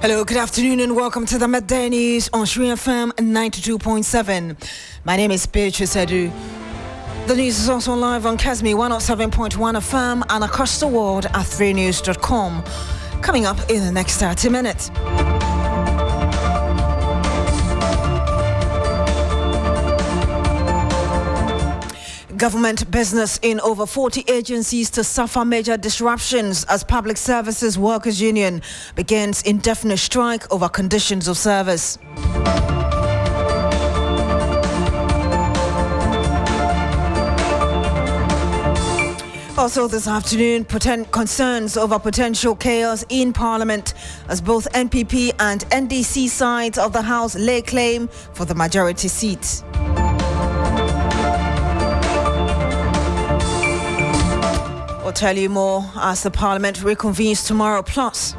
Hello, good afternoon and welcome to the Midday News on Sri FM 92.7. My name is Beatrice Adu. The news is also live on Kasmi 107.1 FM and across the world at 3news.com. Coming up in the next 30 minutes. Government business in over 40 agencies to suffer major disruptions as Public Services Workers Union begins indefinite strike over conditions of service. Also this afternoon, concerns over potential chaos in Parliament as both NPP and NDC sides of the House lay claim for the majority seat. We'll tell you more as the Parliament reconvenes tomorrow. Plus,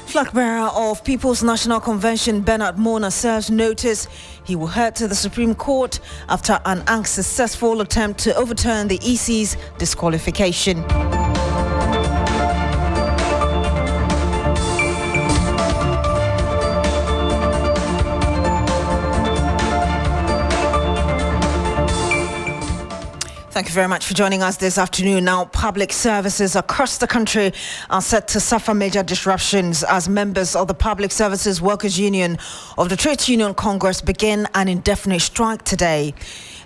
flag bearer of People's National Convention Bernard Mona serves notice he will head to the Supreme Court after an unsuccessful attempt to overturn the EC's disqualification. Thank you very much for joining us this afternoon. Now, public services across the country are set to suffer major disruptions as members of the Public Services Workers Union of the Trades Union Congress begin an indefinite strike today.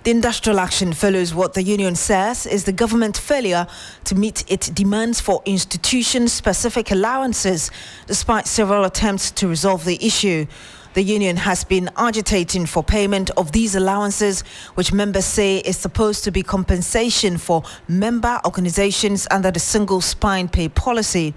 The industrial action follows what the union says is the government failure to meet its demands for institution-specific allowances, despite several attempts to resolve the issue. The union has been agitating for payment of these allowances, which members say is supposed to be compensation for member organizations under the single spine pay policy.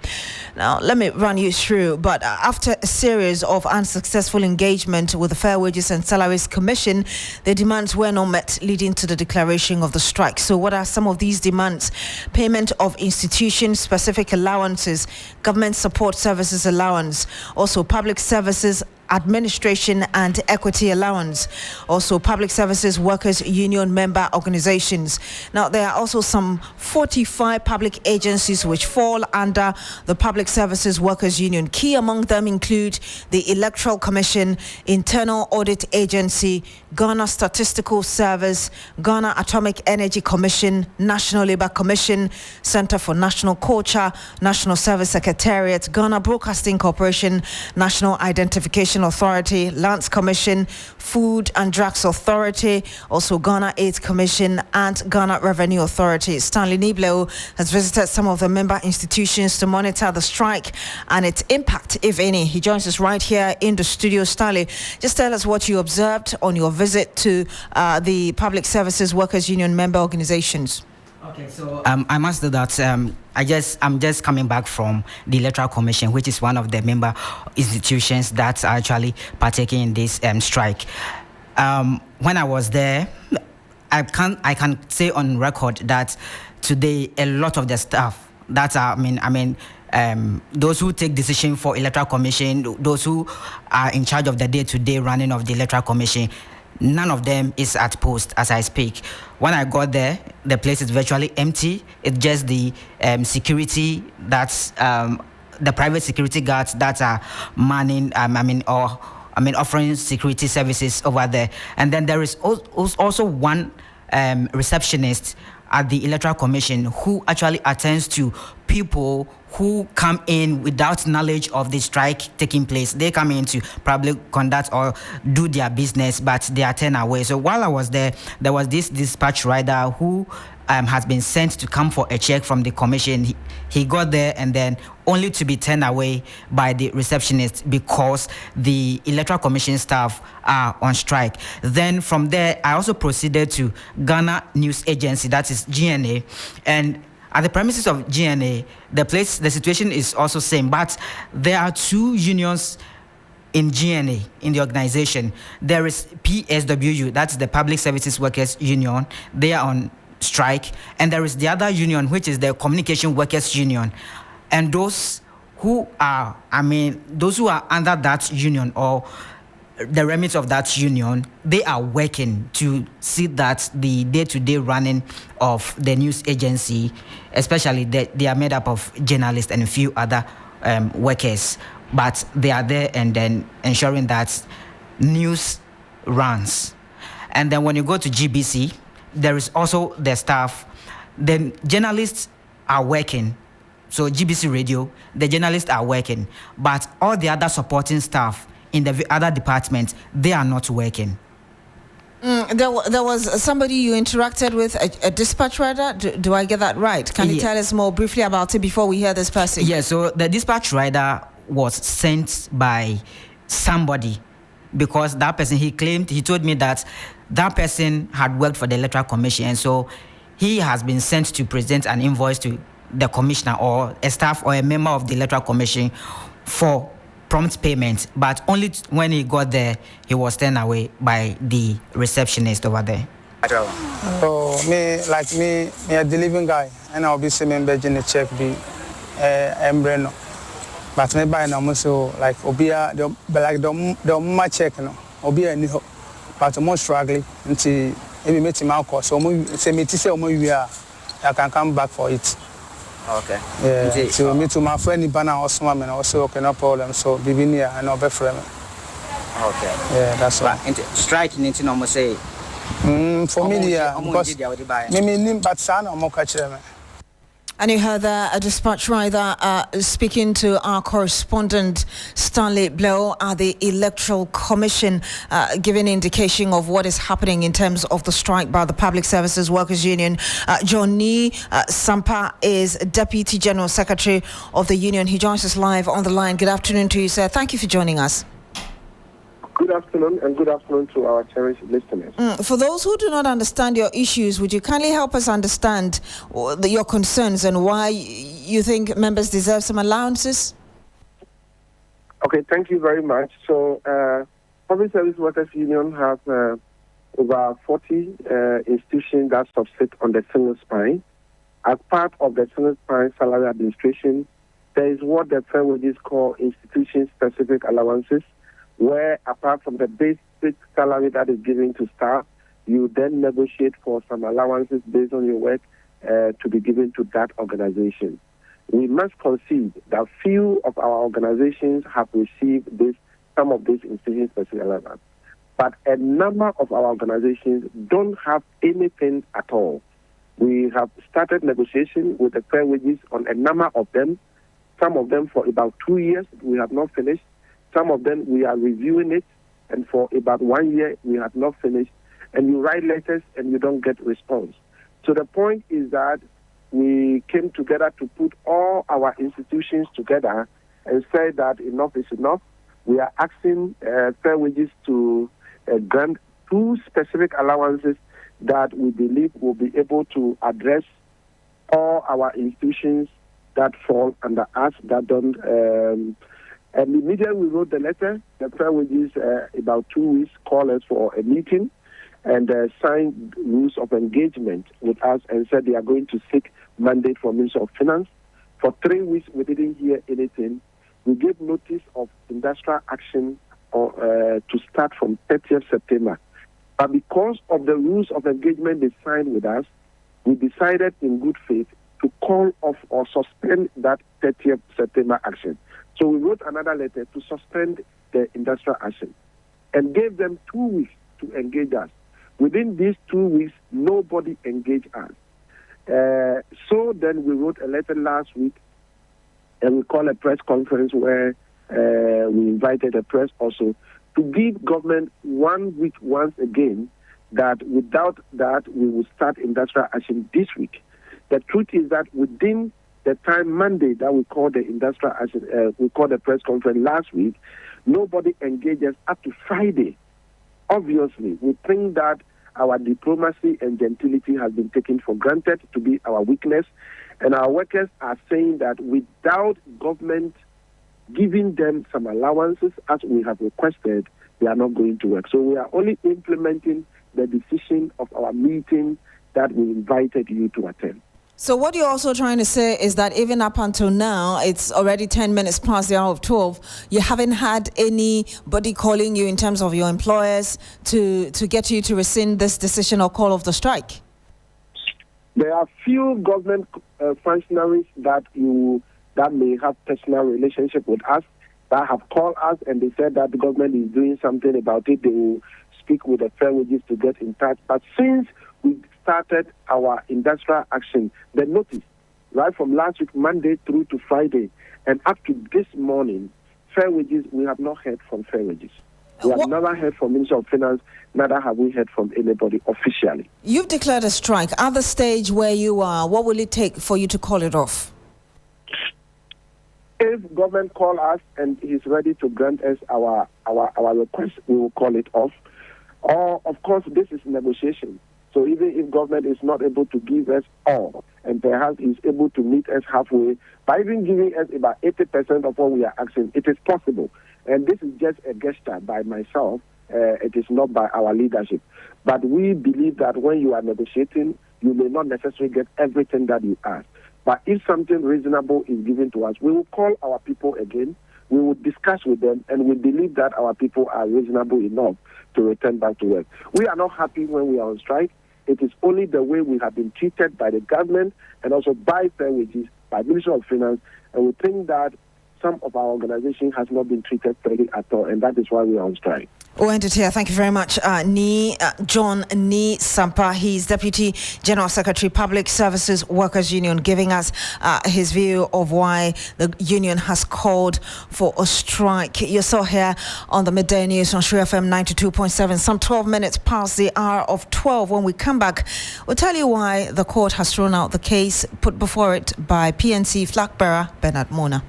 Now, let me run you through. But after a series of unsuccessful engagement with the Fair Wages and Salaries Commission, the demands were not met, leading to the declaration of the strike. So what are some of these demands? Payment of institution-specific allowances, government support services allowance, also public services administration and equity allowance, also Public Services Workers Union member organizations. Now, there are also some 45 public agencies which fall under the Public Services Workers Union. Key among them include the Electoral Commission, Internal Audit Agency, Ghana Statistical Service, Ghana Atomic Energy Commission, National Labour Commission, Center for National Culture, National Service Secretariat, Ghana Broadcasting Corporation, National Identification Authority, Lands Commission, Food and Drugs Authority, also Ghana AIDS Commission and Ghana Revenue Authority. Stanley Nibleo has visited some of the member institutions to monitor the strike and its impact, if any. He joins us right here in the studio. Stanley, just tell us what you observed on your visit to the Public Services Workers Union member organizations. Okay, so I must say that I'm just coming back from the Electoral Commission, which is one of the member institutions that are actually partaking in this strike. When I was there, I can say on record that today a lot of the staff that are those who take decision for Electoral Commission, those who are in charge of the day-to-day running of the Electoral Commission, none of them is at post as I speak. When I got there, the place is virtually empty. It's just the security that's the private security guards that are manning, offering security services over there. And then there is also one receptionist at the Electoral Commission who actually attends to people who come in without knowledge of the strike taking place. They come in to probably conduct or do their business, but they are turned away. So while I was there, there was this dispatch rider who has been sent to come for a check from the commission. He got there and then only to be turned away by the receptionist because the Electoral Commission staff are on strike. Then from there, I also proceeded to Ghana News Agency, that is GNA, and at the premises of GNA, the situation is also same, but there are two unions in GNA, in the organization. There is PSWU, that's the Public Services Workers Union. They are on strike. And there is the other union, which is the Communication Workers Union. And those who are under that union or the remit of that union, they are working to see that the day-to-day running of the news agency, especially they are made up of journalists and a few other workers, but they are there and then ensuring that news runs. And then when you go to GBC, there is also the staff. The journalists are working. So GBC Radio, the journalists are working, but all the other supporting staff in the other departments, they are not working. There was somebody you interacted with, a dispatch rider. Do I get that right? Can you tell us more briefly about it before we hear this person? Yeah, so the dispatch rider was sent by somebody, because that person, he told me that that person had worked for the Electoral Commission, and so he has been sent to present an invoice to the commissioner or a staff or a member of the Electoral Commission for prompt payment, but only when he got there, he was turned away by the receptionist over there. So me a delivering guy, and I'll be sending the check be embryo. But me buy no so like obia the my check no obia ni ho, but more struggling until maybe meet him out. So say me to say I can come back for it. Okay. Yeah. So me to my friend Ibana also man also okay, no problem. So be near and no be friend. Okay. Yeah, that's right. Strike into no say. For me yeah, because me nim but son or more catch them. And you heard a dispatch rider speaking to our correspondent Stanley Blow at the Electoral Commission, giving indication of what is happening in terms of the strike by the Public Services Workers Union. Johnny Sampa is Deputy General Secretary of the union. He joins us live on the line. Good afternoon to you, sir. Thank you for joining us. Good afternoon, and good afternoon to our cherished listeners. For those who do not understand your issues, would you kindly help us understand your concerns and why you think members deserve some allowances? Okay, thank you very much. So, Public Service Workers Union has over 40 institutions that subsist on the single spine. As part of the single spine salary administration, there is what the fair wages call institution-specific allowances, where apart from the basic salary that is given to staff, you then negotiate for some allowances based on your work to be given to that organization. We must concede that few of our organizations have received some of these institution-specific allowances, but a number of our organizations don't have anything at all. We have started negotiation with the fair wages on a number of them, some of them for about 2 years. We have not finished. Some of them we are reviewing it, and for about 1 year we have not finished. And you write letters and you don't get response. So the point is that we came together to put all our institutions together and say that enough is enough. We are asking fair wages to grant 2 specific allowances that we believe will be able to address all our institutions that fall under us, that don't. And immediately we wrote the letter. The fair wages, about 2 weeks, called us for a meeting and signed rules of engagement with us and said they are going to seek mandate from Minister of Finance. For 3 weeks, we didn't hear anything. We gave notice of industrial action to start from 30th September. But because of the rules of engagement they signed with us, we decided in good faith to call off or suspend that 30th September action. So we wrote another letter to suspend the industrial action and gave them 2 weeks to engage us. Within these 2 weeks, nobody engaged us. So then we wrote a letter last week and we called a press conference where we invited the press also to give government 1 week once again that without that we will start industrial action this week. The truth is that within the time Monday that we called the industrial action, we called the press conference last week, nobody engaged us up to Friday. Obviously, we think that our diplomacy and gentility has been taken for granted to be our weakness, and our workers are saying that without government giving them some allowances as we have requested, they are not going to work. So we are only implementing the decision of our meeting that we invited you to attend. So what you're also trying to say is that even up until now, it's already 10 minutes past the hour of 12, you haven't had anybody calling you in terms of your employers to get you to rescind this decision or call off the strike? There are few government functionaries that you that may have personal relationship with us that have called us and they said that the government is doing something about it. They will speak with the fair wages to get in touch. But since we started our industrial action, the notice, right from last week, Monday through to Friday, and up to this morning, fair wages, we have not heard from fair wages. We have never heard from Minister of Finance, neither have we heard from anybody officially. You've declared a strike. At the stage where you are, what will it take for you to call it off? If government call us and is ready to grant us our request, we will call it off. Or, of course, this is negotiation. So even if government is not able to give us all, and perhaps is able to meet us halfway, by even giving us about 80% of what we are asking, it is possible. And this is just a gesture by myself. It is not by our leadership. But we believe that when you are negotiating, you may not necessarily get everything that you ask. But if something reasonable is given to us, we will call our people again, we will discuss with them, and we believe that our people are reasonable enough to return back to work. We are not happy when we are on strike. It is only the way we have been treated by the government and also by fair wages, by Ministry of Finance, and we think that some of our organization has not been treated fairly at all, and that is why we are on strike. We'll end it here. Thank you very much. John Ni Sampa, he's Deputy General Secretary, Public Services Workers Union, giving us his view of why the union has called for a strike. You're still here on the Midday News on Shri FM 92.7, some 12 minutes past the hour of 12. When we come back, we'll tell you why the court has thrown out the case put before it by PNC flag bearer Bernard Mona.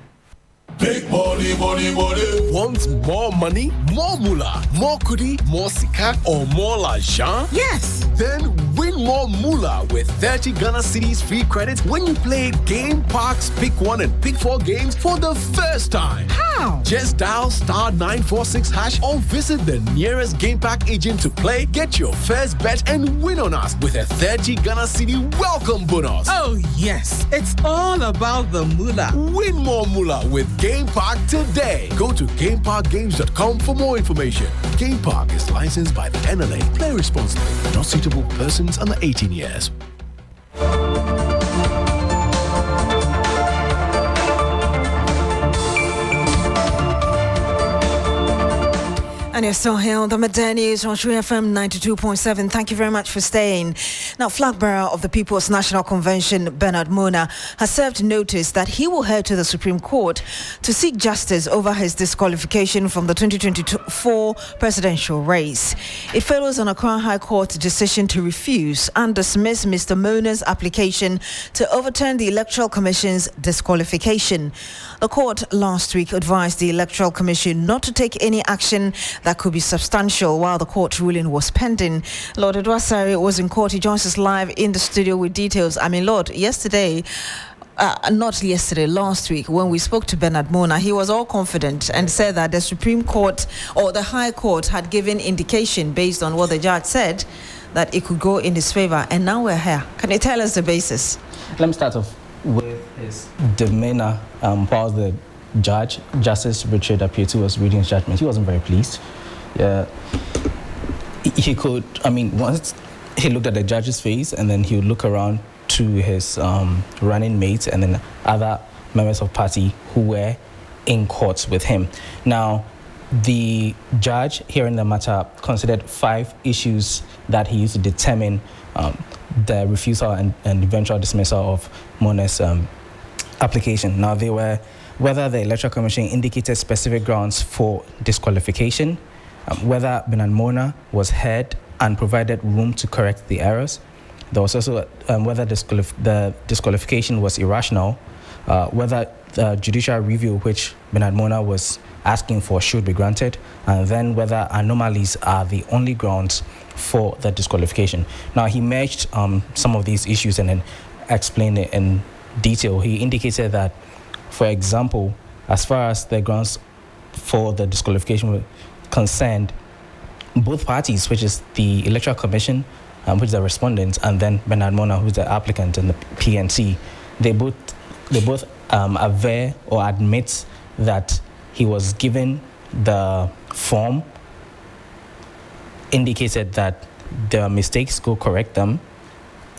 Big money, money, money. Want more money, more moolah, more kudi, more sika, or more l'argent? Yes. Then win more moolah with 30 Ghana Cedis free credit when you play Game Park's Pick 1 and Pick 4 games for the first time. How? Just dial *946# or visit the nearest Game Park agent to play, get your first bet, and win on us with a 30 Ghana Cedi welcome bonus. Oh, yes. It's all about the moolah. Win more moolah with Game Park today. Go to GameParkGames.com for more information. Game Park is licensed by the NLA. Play responsibly. Not suitable persons under 18 years. And you're still here on the Midday News on Shri FM 92.7. Thank you very much for staying. Now, flag bearer of the People's National Convention, Bernard Mona, has served notice that he will head to the Supreme Court to seek justice over his disqualification from the 2024 presidential race. It follows on a Crown High Court decision to refuse and dismiss Mr. Mona's application to overturn the Electoral Commission's disqualification. The court last week advised the Electoral Commission not to take any action that could be substantial while the court ruling was pending. Lord Edwasari was in court. He joins us live in the studio with details. I mean, Lord, last week, when we spoke to Bernard Mona, he was all confident and said that the Supreme Court or the High Court had given indication based on what the judge said that it could go in his favor. And now we're here. Can you tell us the basis? Let me start off with his demeanor while the judge, Justice Richard Apietu, was reading his judgment. He wasn't very pleased. Yeah, once he looked at the judge's face, and then he would look around to his running mates and then other members of party who were in court with him. Now, the judge hearing the matter considered 5 issues that he used to determine the refusal and eventual dismissal of Mona's application. Now, they were whether the Electoral Commission indicated specific grounds for disqualification, whether Bernard Mona was heard and provided room to correct the errors. There was also whether the disqualification was irrational, whether the judicial review which Bernard Mona was asking for should be granted, and then whether anomalies are the only grounds for the disqualification. Now, he merged some of these issues and then explained it in detail. He indicated that, for example, as far as the grounds for the disqualification were concerned, both parties, which is the Electoral Commission, which is the respondent, and then Bernard Mona, who is the applicant, and the PNC, they both aver or admit that he was given the form, indicated that there are mistakes, go correct them,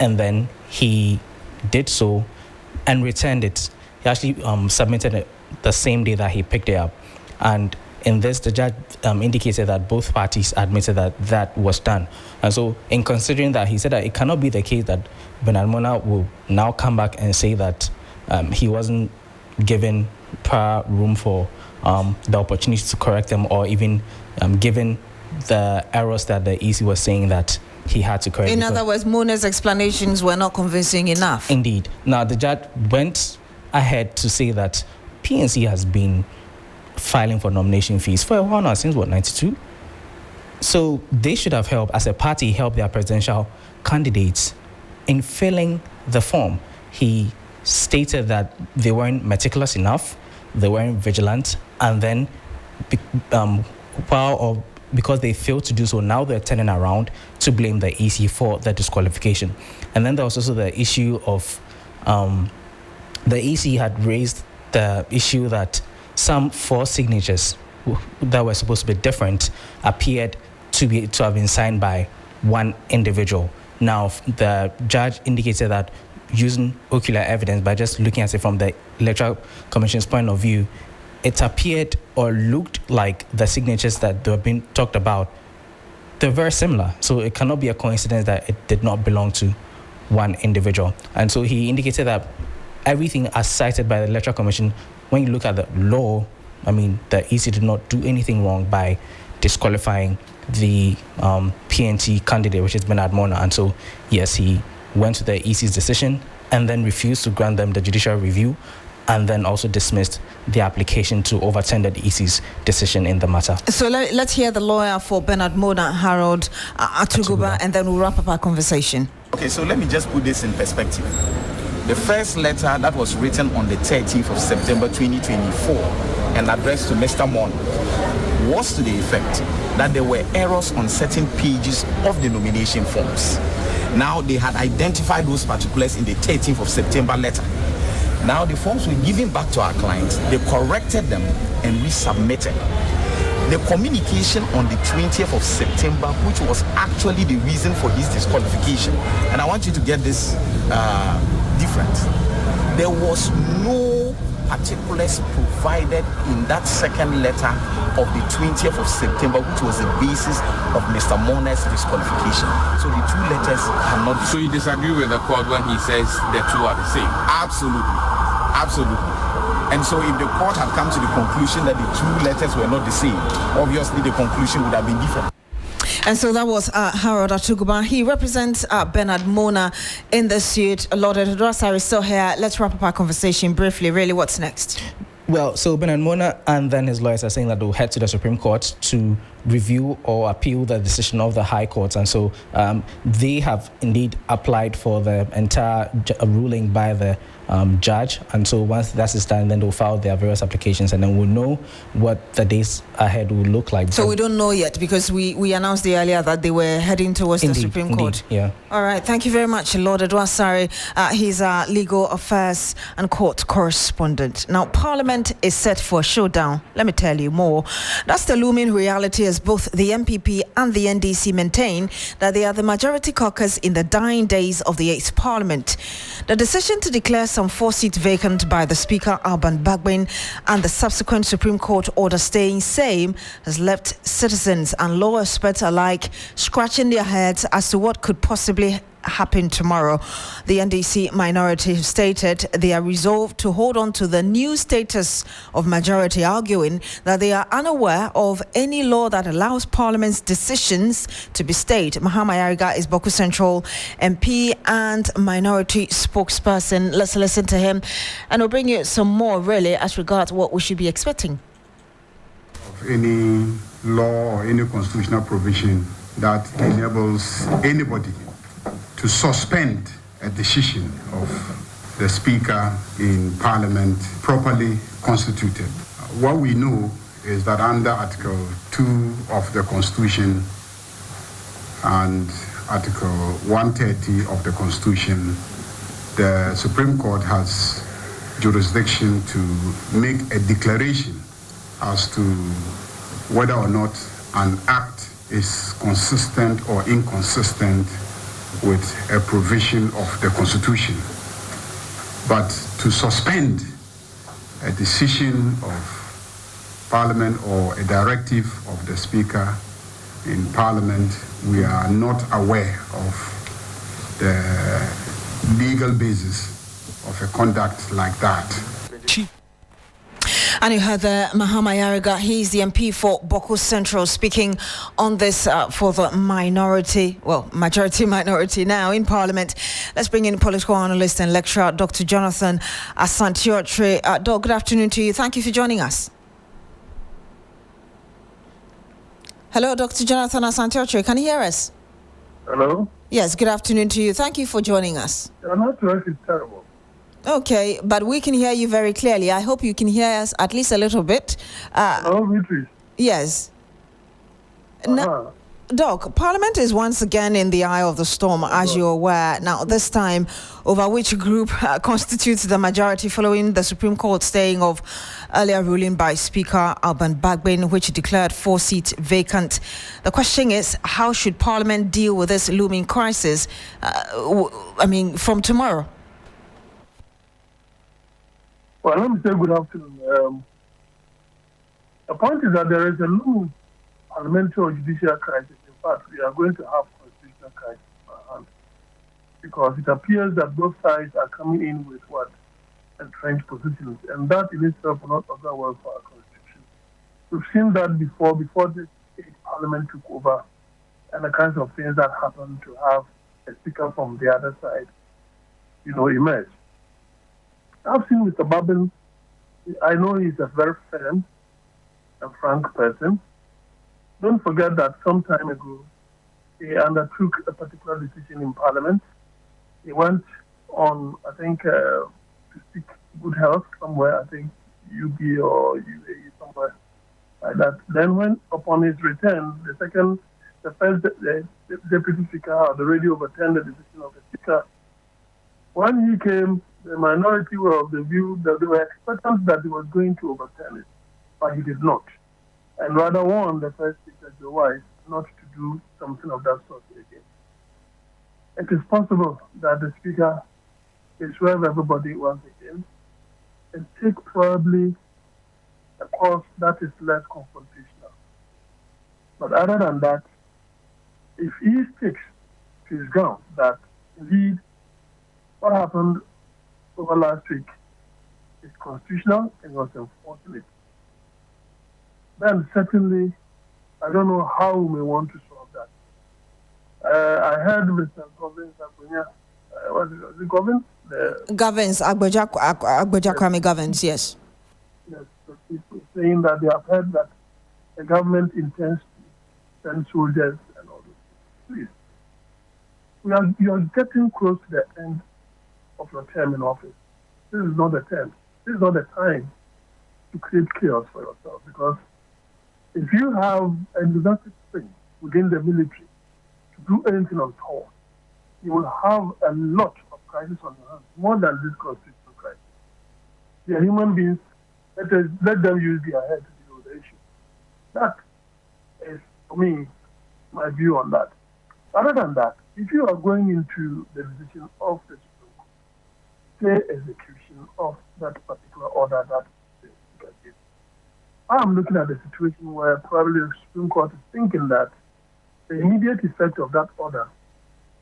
and then he did so and returned it. he actually submitted it the same day that he picked it up. And in this, the judge indicated that both parties admitted that that was done. And so in considering that, he said that it cannot be the case that Bernard Mona will now come back and say that he wasn't given prior room for the opportunity to correct them, or even given the errors that the EC was saying that he had to correct. In other words, Mona's explanations were not convincing enough. Indeed. Now, the judge went ahead to say that PNC has been filing for nomination fees for a while now, since 92? So they should have helped, as a party, help their presidential candidates in filling the form. He stated that they weren't meticulous enough, they weren't vigilant, and then because they failed to do so, now they're turning around to blame the EC for the disqualification. And then there was also the issue of the EC had raised the issue that some 4 signatures that were supposed to be different appeared to have been signed by one individual. Now, the judge indicated that using ocular evidence, by just looking at it from the Electoral Commission's point of view, it appeared or looked like the signatures that were being talked about, they're very similar. So it cannot be a coincidence that it did not belong to one individual. And so he indicated that everything as cited by the Electoral Commission, when you look at the law, I mean, the EC did not do anything wrong by disqualifying the PNT candidate, which is Bernard Mona. And so, yes, he went to the EC's decision and then refused to grant them the judicial review, and then also dismissed the application to overturn the EC's decision in the matter. So let's hear the lawyer for Bernard Mona, Harold Atuguba, and then we'll wrap up our conversation. Okay, so let me just put this in perspective. The first letter that was written on the 13th of September 2024 and addressed to Mr. Mona was to the effect that there were errors on certain pages of the nomination forms. Now, they had identified those particulars in the 13th of September letter. Now, the forms were given back to our clients. They corrected them and resubmitted. The communication on the 20th of September, which was actually the reason for his disqualification, and I want you to get this different. There was no particulars provided in that second letter of the 20th of September, which was the basis of Mr. Mona's disqualification. So the two letters cannot be. So you disagree with the court when he says the two are the same? Absolutely. Absolutely. And so if the court had come to the conclusion that the two letters were not the same, obviously the conclusion would have been different. And so that was Harold Atuguba. He represents Bernard Mona in the suit. Lord Edward is still here. Let's wrap up our conversation briefly. Really, what's next? Well, so Bernard Mona and then his lawyers are saying that they'll head to the Supreme Court to review or appeal the decision of the High Court. And so they have indeed applied for the entire ruling by the judge. And so once that is done, then they'll file their various applications, and then we'll know what the days ahead will look like. So we don't know yet, because we announced earlier that they were heading towards the Supreme Court. Yeah. All right. Thank you very much, Lord Edward. He's our legal affairs and court correspondent. Now, Parliament is set for a showdown. Let me tell you more. That's the looming reality, as both the MPP and the NDC maintain that they are the majority caucus in the dying days of the 8th Parliament. The decision to declare some 4 seats vacant by the Speaker, Alban Bagbin, and the subsequent Supreme Court order staying same has left citizens and law experts alike scratching their heads as to what could possibly happen tomorrow. The NDC minority have stated they are resolved to hold on to the new status of majority, arguing that they are unaware of any law that allows Parliament's decisions to be stayed. Mahama Yariga is Boku Central MP and minority spokesperson. Let's listen to him, and we'll bring you some more really as regards what we should be expecting. Any law or any constitutional provision that enables anybody to suspend a decision of the Speaker in Parliament properly constituted. What we know is that under Article 2 of the Constitution and Article 130 of the Constitution, the Supreme Court has jurisdiction to make a declaration as to whether or not an act is consistent or inconsistent with a provision of the Constitution. But to suspend a decision of Parliament or a directive of the Speaker in Parliament, we are not aware of the legal basis of a conduct like that. And you heard Mahama Yariga, he's the MP for Boko Central, speaking on this for the majority now in Parliament. Let's bring in political analyst and lecturer, Dr. Jonathan Asante-Okyere. Doc, good afternoon to you. Thank you for joining us. Hello, Dr. Jonathan Asante-Okyere. Can you hear us? Hello? Yes, good afternoon to you. Thank you for joining us. Your network is terrible. Okay, but we can hear you very clearly. I hope you can hear us at least a little bit. Hello, Beatrice. Yes. Now, Doc, Parliament is once again in the eye of the storm, as you're aware. Now, this time, over which group constitutes the majority following the Supreme Court staying of earlier ruling by Speaker Alban Bagbin, which declared 4 seats vacant. The question is, how should Parliament deal with this looming crisis, from tomorrow? Well, let me say good afternoon. The point is that there is a looming parliamentary or judicial crisis. In fact, we are going to have constitutional crisis in our hands because it appears that both sides are coming in with entrenched positions, and that in itself will not augur well for our constitution. We've seen that before this parliament took over, and the kinds of things that happened to have a speaker from the other side, emerge. I've seen Mr. Babin. I know he's a very firm and frank person. Don't forget that some time ago, he undertook a particular decision in Parliament. He went on, I think, to seek good health somewhere, I think UB or UAE, somewhere like that. Then when, upon his return, the first deputy speaker had already overturned the decision of the speaker. When he came, the minority were of the view that they were expectant that he was going to overturn it, but he did not. And rather warned the first speaker, Joe Wise, not to do something of that sort again. It is possible that the speaker will swerve everybody once again and take probably a course that is less confrontational. But other than that, if he sticks to his ground that indeed what happened over last week is constitutional and was unfortunate, then certainly I don't know how we may want to solve that. I heard Mr. Govins, was it Govins? Govins, Kwame Govins, yes. Yes, the people saying that they have heard that the government intends to send soldiers and all those things. Please, you are getting close to the end of your term in office. This is not the time. This is not the time to create chaos for yourself, because if you have a exotic thing within the military to do anything on tour, you will have a lot of crisis on your hands, more than this constitutional crisis. They are human beings. Let them use their head to deal with the issue. That is, for me, my view on that. Other than that, if you are going into the decision of the Supreme Court, say execution of that particular order that the Speaker did, I'm looking at the situation where probably the Supreme Court is thinking that the immediate effect of that order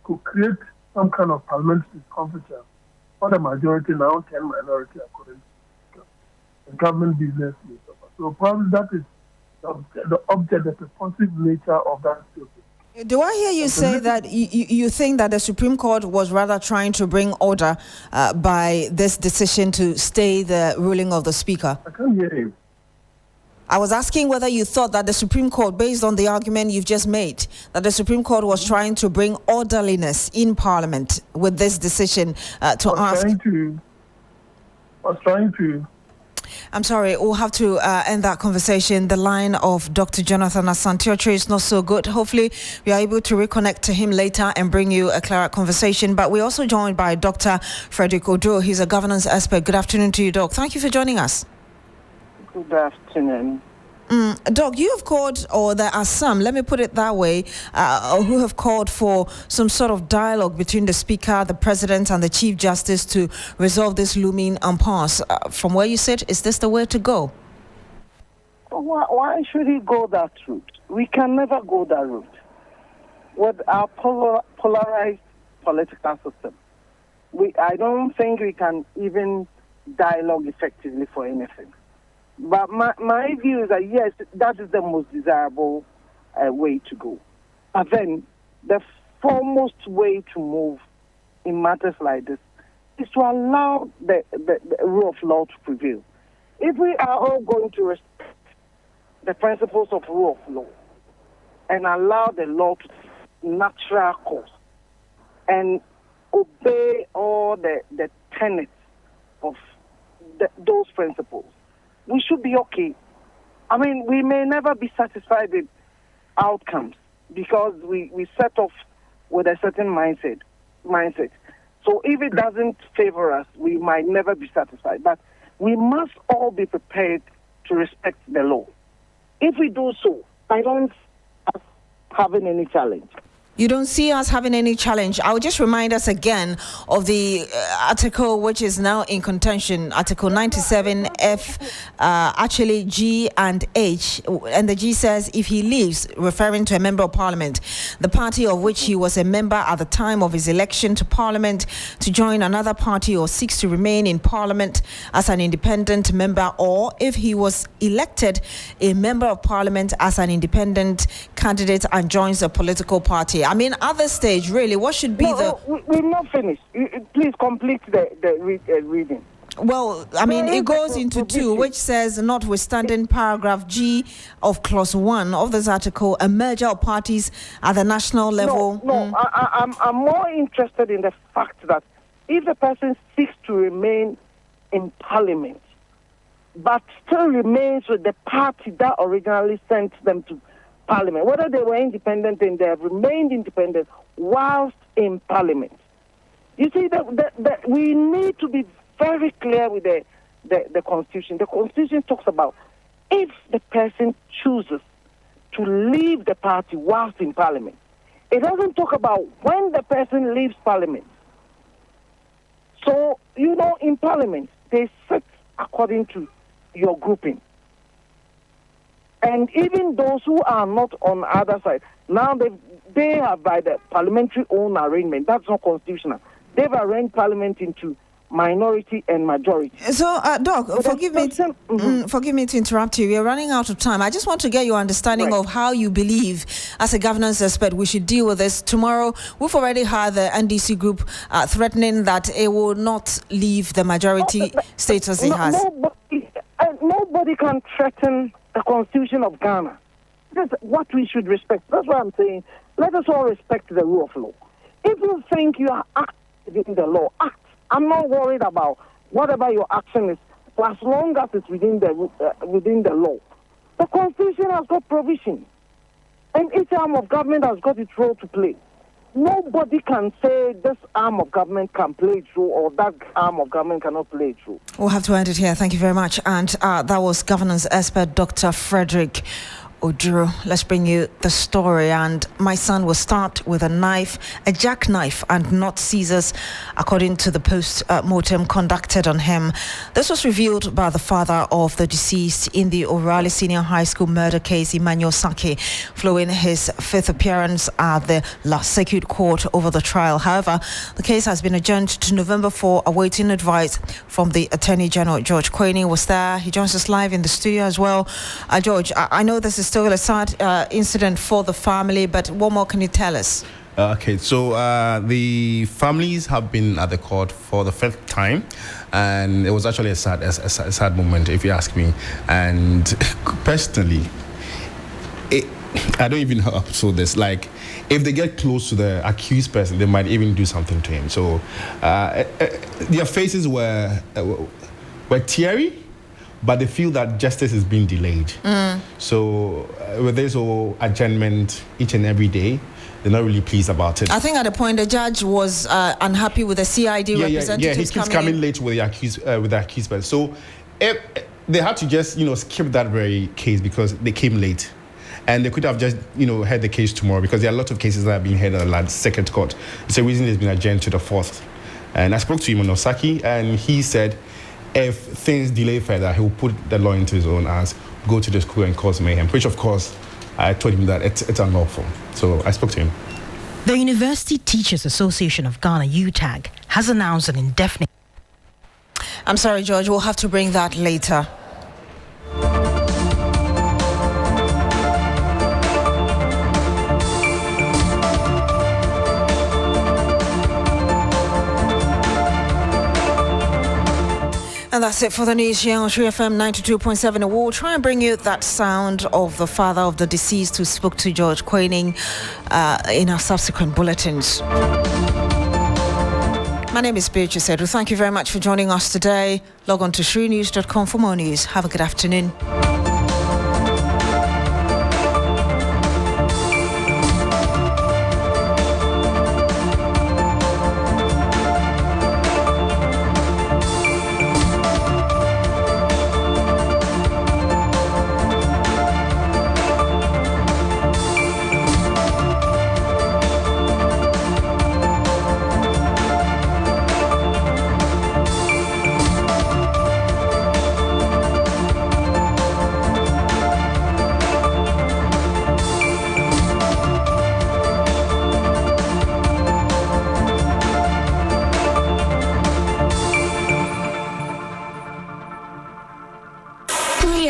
could create some kind of parliamentary discomfiture for the majority, now 10 minority according to the Speaker. The government business may suffer. So probably that is the object, the responsive nature of that statement. Do I hear you say that you think that the Supreme Court was rather trying to bring order by this decision to stay the ruling of the Speaker? I can't hear you. I was asking whether you thought that the Supreme Court, based on the argument you've just made, that the Supreme Court was trying to bring orderliness in Parliament with this decision to ask... was trying to... I'm sorry, we'll have to end that conversation. The line of Dr. Jonathan Asante-Okyere is not so good. Hopefully, we are able to reconnect to him later and bring you a clearer conversation. But we're also joined by Dr. Beatrice Adu. He's a governance expert. Good afternoon to you, Doc. Thank you for joining us. Good afternoon. Doc, you have called, or there are some, let me put it that way, who have called for some sort of dialogue between the Speaker, the President, and the Chief Justice to resolve this looming impasse. From where you sit, is this the way to go? Why should he go that route? We can never go that route. With our polarized political system, I don't think we can even dialogue effectively for anything. But my view is that, yes, that is the most desirable way to go. But then the foremost way to move in matters like this is to allow the rule of law to prevail. If we are all going to respect the principles of rule of law and allow the law to natural course and obey all the tenets of those principles, we should be okay. I mean, we may never be satisfied with outcomes because we set off with a certain mindset. So if it doesn't favor us, we might never be satisfied. But we must all be prepared to respect the law. If we do so, I don't see us having any challenge. You don't see us having any challenge. I will just remind us again of the article which is now in contention, Article 97F, actually G and H. And the G says if he leaves, referring to a member of parliament, the party of which he was a member at the time of his election to parliament, to join another party or seeks to remain in parliament as an independent member, or if he was elected a member of parliament as an independent candidate and joins a political party. I mean, at this stage, really, what should be we're not finished. Please complete the reading. Well, I mean, it goes into 2, which says, notwithstanding paragraph G of clause 1 of this article, a merger of parties at the national level. I'm more interested in the fact that if the person seeks to remain in parliament, but still remains with the party that originally sent them to parliament, whether they were independent and they have remained independent whilst in parliament. You see, that we need to be very clear with the Constitution. The Constitution talks about if the person chooses to leave the party whilst in parliament. It doesn't talk about when the person leaves parliament. So, in parliament, they sit according to your grouping. And even those who are not on the other side, now they are by the parliamentary own arrangement. That's not constitutional. They've arranged parliament into minority and majority. So, Doc, forgive me to interrupt you. We are running out of time. I just want to get your understanding of how you believe, as a governance expert, we should deal with this. Tomorrow, we've already had the NDC group threatening that it will not leave the majority status it has. Nobody can threaten the Constitution of Ghana. That's what we should respect. That's what I'm saying. Let us all respect the rule of law. If you think you are acting within the law, act. I'm not worried about whatever your action is, as long as it's within the law. The Constitution has got provision, and each arm of government has got its role to play. Nobody can say this arm of government can play its role or that arm of government cannot play its role. We'll have to end it here. Thank you very much. And that was governance expert Dr. Frederick Adu. Let's bring you the story. And my son will start with a knife, a jackknife, and not scissors, according to the post-mortem conducted on him. This was revealed by the father of the deceased in the O'Reilly Senior High School murder case, Emmanuel Saki, following his 5th appearance at the last circuit court over the trial. However, the case has been adjourned to November 4, awaiting advice from the Attorney General. George Quaney was there. He joins us live in the studio as well. George, I know this is still a sad incident for the family, but what more can you tell us? Okay, so the families have been at the court for the 5th time, and it was actually a sad moment, if you ask me. And personally, I don't even know how to say this. Like, if they get close to the accused person, they might even do something to him. So their faces were teary, but they feel that justice is being delayed. So with this whole adjournment each and every day, they're not really pleased about it. I think at the point the judge was unhappy with the CID representatives. Yeah, he keeps coming late with the accused person. So they had to just, skip that very case because they came late. And they could have just, heard the case tomorrow because there are a lot of cases that are being heard at the second court. It's a reason it's been adjourned to the 4th. And I spoke to him in Osaki, and he said if things delay further, he will put the law into his own hands, go to the school and cause mayhem, which, of course, I told him that it's unlawful. So I spoke to him. The University Teachers Association of Ghana, UTAG, has announced an indefinite... I'm sorry, George, we'll have to bring that later. And that's it for the news here on True FM 92.7. We'll try and bring you that sound of the father of the deceased who spoke to George Quaining in our subsequent bulletins. My name is Beatrice Adu. Thank you very much for joining us today. Log on to shrenews.com for more news. Have a good afternoon.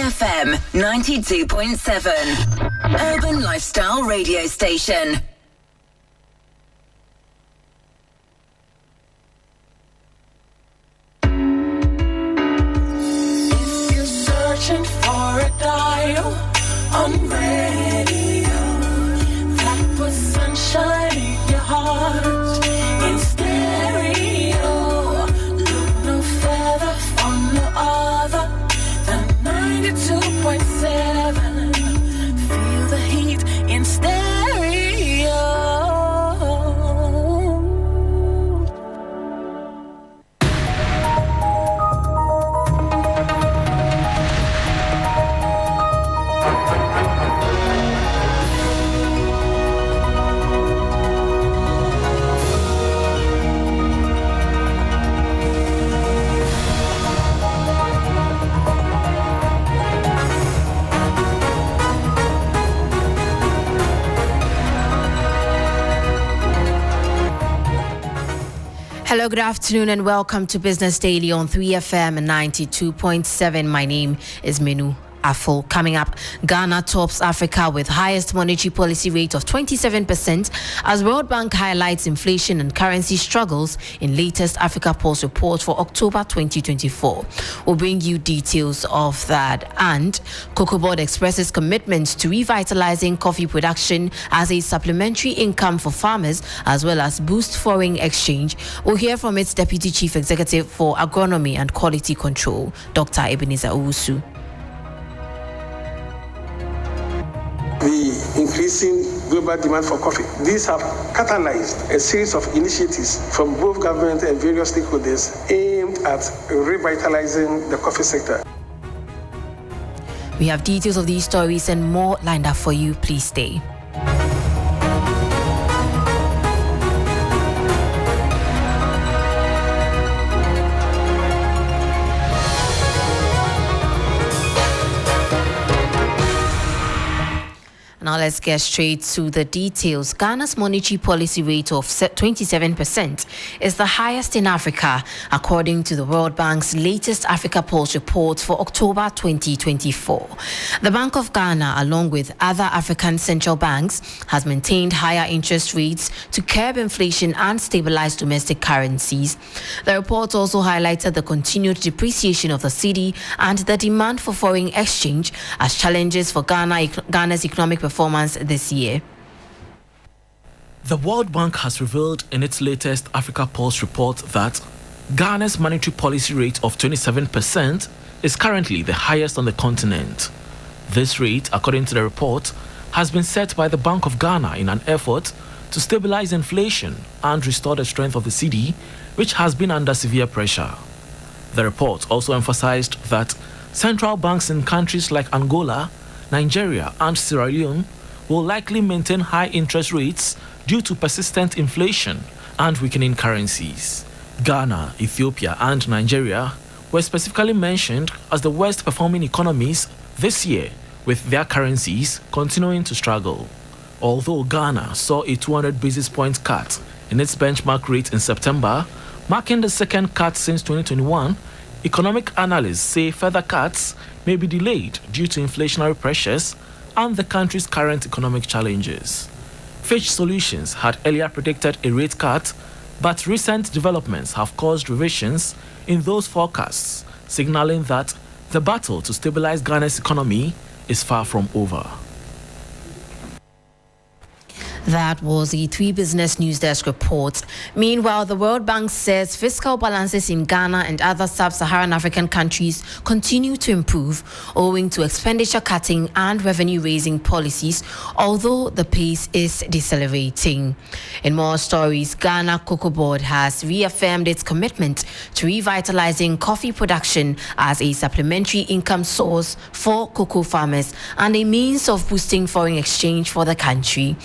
FM 92.7, Urban Lifestyle Radio Station. If you're searching for a dial on radio that puts sunshine in your heart in stereo, look no further from no other. 92.7, feel the heat in stereo. Hello, good afternoon, and welcome to Business Daily on 3FM 92.7. My name is Menu Afo. Coming up, Ghana tops Africa with highest monetary policy rate of 27% as World Bank highlights inflation and currency struggles in latest Africa Pulse report for October 2024. We'll bring you details of that. And Cocoa Board expresses commitment to revitalizing coffee production as a supplementary income for farmers as well as boost foreign exchange. We'll hear from its Deputy Chief Executive for Agronomy and Quality Control, Dr. Ebenezer Owusu. The increasing global demand for coffee. These have catalyzed a series of initiatives from both government and various stakeholders aimed at revitalizing the coffee sector. We have details of these stories and more lined up for you. Please stay. Now let's get straight to the details. Ghana's monetary policy rate of 27% is the highest in Africa, according to the World Bank's latest Africa Pulse report for October 2024. The Bank of Ghana, along with other African central banks, has maintained higher interest rates to curb inflation and stabilize domestic currencies. The report also highlighted the continued depreciation of the cedi and the demand for foreign exchange as challenges for Ghana's economic performance this year. The World Bank has revealed in its latest Africa Pulse report that Ghana's monetary policy rate of 27% is currently the highest on the continent. This rate, according to the report, has been set by the Bank of Ghana in an effort to stabilize inflation and restore the strength of the cedi, which has been under severe pressure. The report also emphasized that central banks in countries like Angola, Nigeria, and Sierra Leone will likely maintain high interest rates due to persistent inflation and weakening currencies. Ghana, Ethiopia, and Nigeria were specifically mentioned as the worst performing economies this year, with their currencies continuing to struggle. Although Ghana saw a 200 basis point cut in its benchmark rate in September, marking the second cut since 2021, economic analysts say further cuts may be delayed due to inflationary pressures and the country's current economic challenges. Fitch Solutions had earlier predicted a rate cut, but recent developments have caused revisions in those forecasts, signaling that the battle to stabilize Ghana's economy is far from over. That was the 3 Business News Desk report. Meanwhile, the World Bank says fiscal balances in Ghana and other sub-Saharan African countries continue to improve owing to expenditure cutting and revenue-raising policies, although the pace is decelerating. In more stories, Ghana Cocoa Board has reaffirmed its commitment to revitalizing coffee production as a supplementary income source for cocoa farmers and a means of boosting foreign exchange for the country.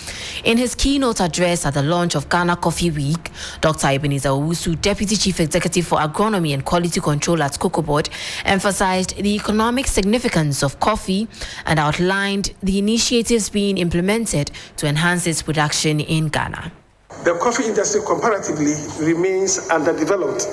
In his keynote address at the launch of Ghana Coffee Week, Dr. Ebenezer Owusu, Deputy Chief Executive for Agronomy and Quality Control at Cocoa Board, emphasized the economic significance of coffee and outlined the initiatives being implemented to enhance its production in Ghana. The coffee industry comparatively remains underdeveloped.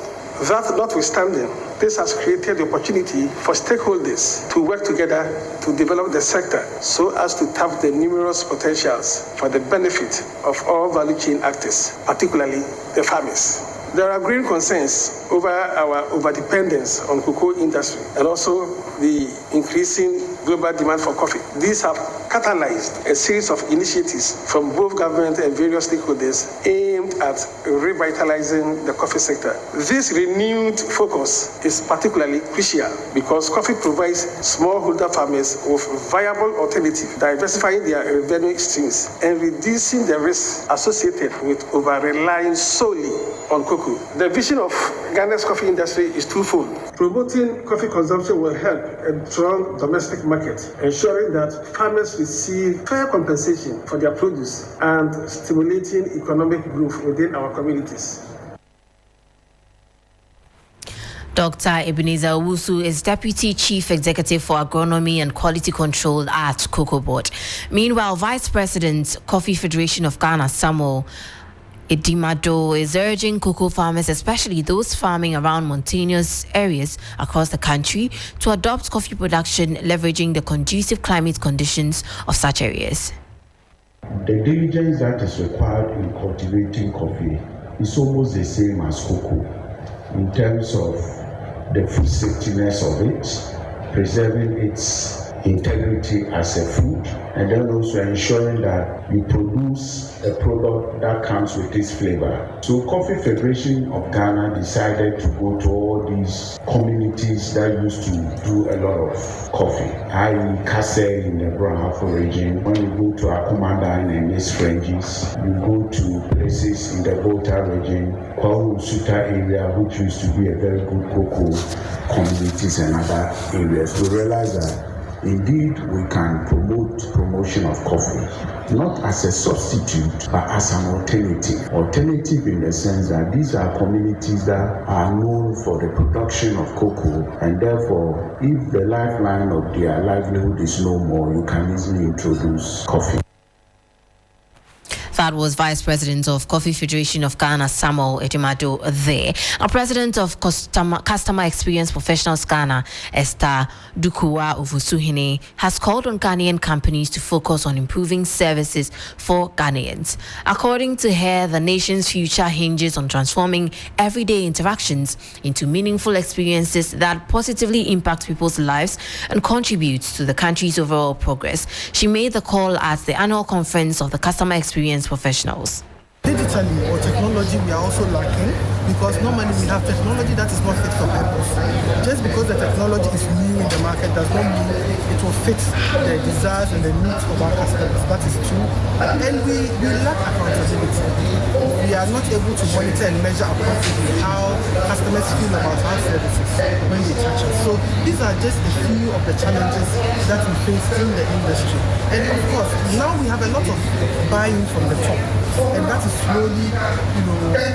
That notwithstanding, this has created the opportunity for stakeholders to work together to develop the sector so as to tap the numerous potentials for the benefit of all value chain actors, particularly the farmers. There are growing concerns over our overdependence on cocoa industry and also the increasing global demand for coffee. These have catalyzed a series of initiatives from both government and various stakeholders aimed at revitalizing the coffee sector. This renewed focus is particularly crucial because coffee provides smallholder farmers with viable alternatives, diversifying their revenue streams and reducing the risks associated with over-relying solely on cocoa. The vision of Ghana's coffee industry is twofold. Promoting coffee consumption will help a strong domestic market, ensuring that farmers receive fair compensation for their produce and stimulating economic growth within our communities. Dr. Ebenezer Owusu is Deputy Chief Executive for Agronomy and Quality Control at Cocoa Board. Meanwhile, Vice President, Coffee Federation of Ghana, Samuel Edimado, is urging cocoa farmers, especially those farming around mountainous areas across the country, to adopt coffee production, leveraging the conducive climate conditions of such areas. The diligence that is required in cultivating coffee is almost the same as cocoa in terms of the food safetyness of it, preserving its integrity as a food, and then also ensuring that you produce a product that comes with its flavor. So Coffee Federation of Ghana decided to go to all these communities that used to do a lot of coffee, i.e. Kase in the Brahafo region. When you go to Akumandan and its fringes, you go to places in the Volta region, Kwawu Suta area, which used to be a very good cocoa communities and other areas. We realize that indeed, we can promotion of coffee, not as a substitute, but as an alternative. Alternative in the sense that these are communities that are known for the production of cocoa, and therefore, if the lifeline of their livelihood is no more, you can easily introduce coffee. That was Vice President of Coffee Federation of Ghana, Samuel Edimado there. Now, President of Customer Experience Professionals Ghana, Esther Dukuwa Ovusuhine, has called on Ghanaian companies to focus on improving services for Ghanaians. According to her, the nation's future hinges on transforming everyday interactions into meaningful experiences that positively impact people's lives and contributes to the country's overall progress. She made the call at the annual conference of the Customer Experience Professionals. Digitally or technology, we are also lacking because normally we have technology that is not fit for purpose. Just because the technology is new in the market does not mean it will fit the desires and the needs of our customers. That is true. And we lack accountability. We are not able to monitor and measure appropriately how customers feel about our services when they touch us. So these are just a few of the challenges that we face in the industry. And of course, now we have a lot of buying from the top. And that is slowly,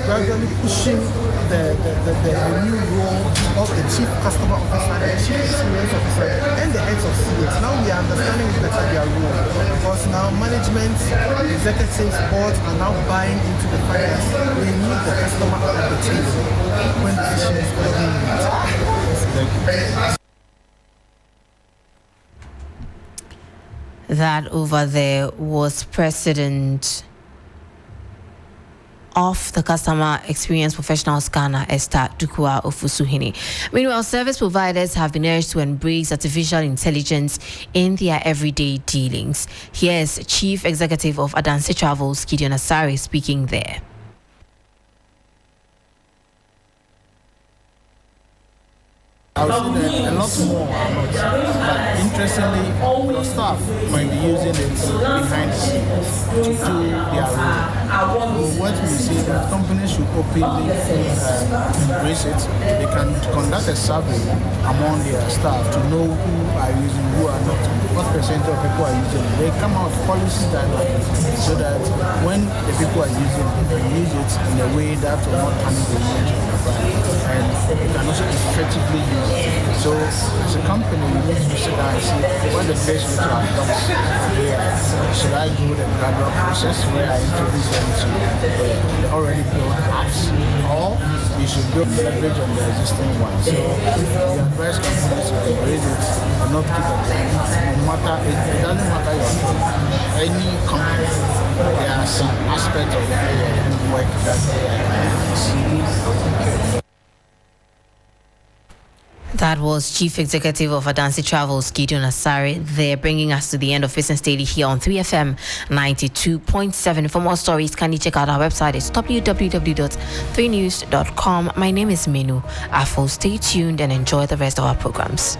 gradually pushing the new role of the chief customer officer, the chief experience officer, and the heads of CX. Now we are understanding better their role, because now management, executives, boards are now buying into the fact that we need the customer at the table when decisions are being made. That over there was President of the Customer Experience Professionals Ghana, Esther Dukua Ofusuhini. Meanwhile, service providers have been urged to embrace artificial intelligence in their everyday dealings. Here's Chief Executive of Adansi Travels, Gideon Asare, speaking there. I would say that a lot more are not. But interestingly, your staff might be using it behind the scenes to do their role. What we see is that companies should openly embrace it. They can conduct a survey among their staff to know who are using, who are not, what percentage of people are using it. They come out policy guidelines so that when the people are using it, they can use it in a way that will not harm the image of the brand. And they can also effectively use it. So as a company, we need to sit down and see what the best way to adopt here. Should I go the gradual process where I introduce them to the already built apps, or you should build leverage on the existing one? So the advice companies to embrace it and not keep it down. No matter, it doesn't matter your firm. Any company, there are some aspects of work that they are. That was Chief Executive of Adansi Travels, Gideon Asare. They're bringing us to the end of Business Daily here on 3FM 92.7. For more stories, kindly check out our website. It's www.3news.com. My name is Menu Afo. Stay tuned and enjoy the rest of our programs.